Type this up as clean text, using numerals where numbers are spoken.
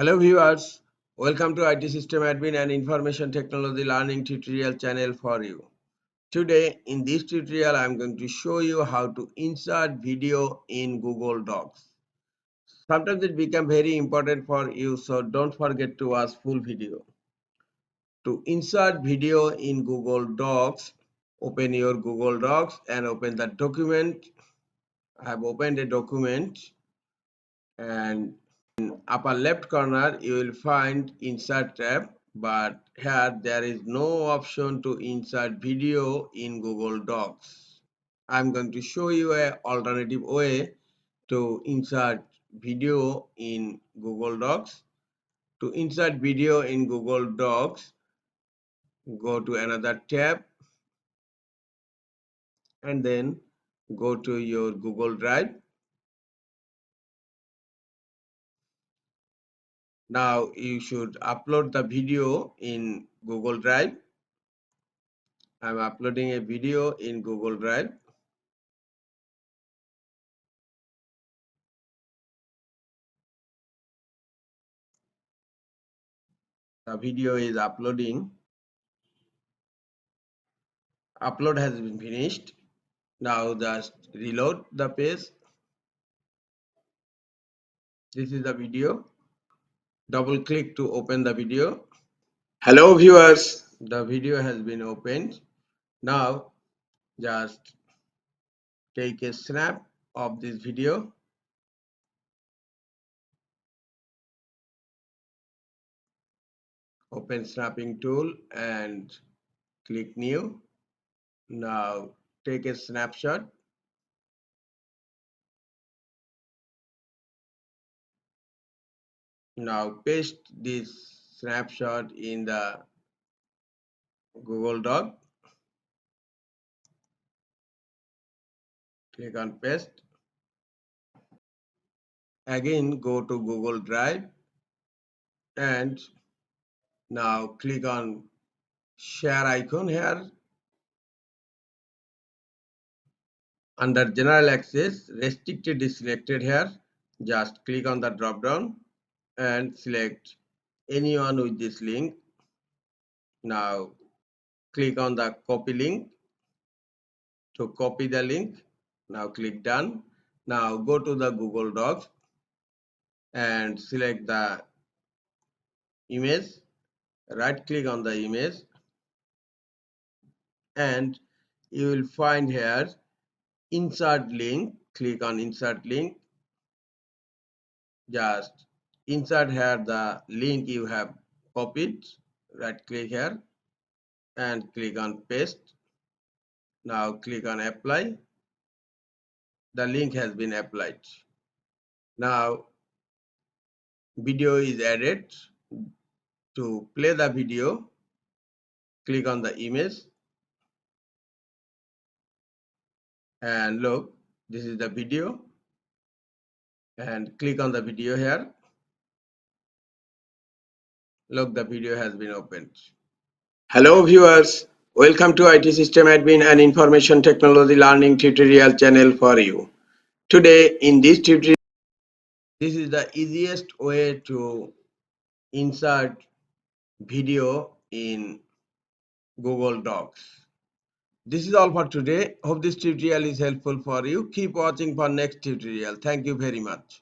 Hello viewers, welcome to IT System Admin and Information Technology Learning tutorial channel for you. Today in this tutorial I am going to show you how to insert video in Google Docs. Sometimes it becomes very important for you, so don't forget to watch full video. To insert video in Google Docs, open your Google Docs and open the document. I have opened a document, and upper left corner you will find insert tab, but here there is no option to insert video in Google Docs. I'm going to show you an alternative way to insert video in Google Docs. To insert video in Google Docs, go to another tab and then go to your Google Drive. Now you should upload the video in Google Drive. I'm uploading a video in Google Drive. The video is uploading. Upload has been finished. Now just reload the page. This is the video. Double click to open the video. Hello viewers. The video has been opened. Now just take a snap of this video. Open snapping tool and click new. Now take a snapshot. Now paste this snapshot in the Google Doc. Click on paste. Again go to Google Drive and now click on share icon here. Under general access, restricted is selected here. Just click on the drop down and select anyone with this link. Now click on the copy link to copy the link. Now click done. Now go to the Google Docs and select the image. Right click on the image and you will find here insert link. Click on insert link. Just insert here the link you have copied. Right click here and click on paste. Now click on apply. The link has been applied. Now video is added. To play the video, click on the image and look, this is the video, and click on the video here. Look, the video has been opened. Hello viewers, welcome to IT System Admin and Information Technology Learning tutorial channel for you. Today in this tutorial, this is the easiest way to insert video in Google Docs. This is all for today. Hope this tutorial is helpful for you. Keep watching for next tutorial. Thank you very much.